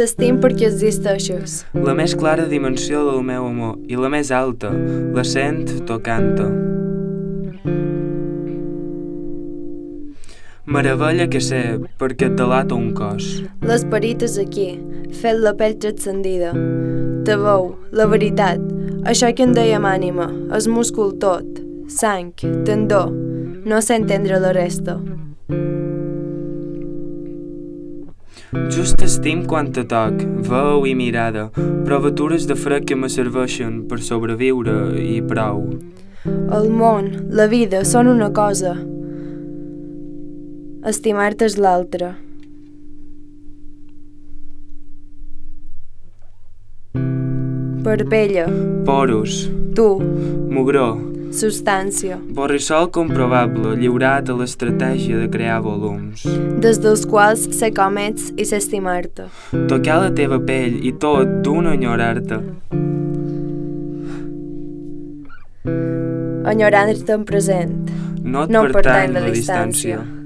T'estim perquè existeixes. La més clara dimensió del meu amor i la més alta, la sent tocant-te. Meravella que sé, perquè et delata un cos. L'esperit és aquí, fet la pell transcendida. Te veu, la veritat, això que en dèiem ànima, el múscul tot, sang, tendó, no sé entendre la resta. Just estim quan te toc, veu i mirada, provatures de fred que me serveixen per sobreviure i prou. El món, la vida, són una cosa. Estimar-te és l'altra. Parpella, Porus, tu, mugró, substància, borrissol comprovable lliurat a l'estratègia de crear volums. des dels quals sé com ets i sé estimar-te. Tocar la teva pell i tot d'un enyorar-te. Enyorant-te en present, No et no em pertany pertany la distància.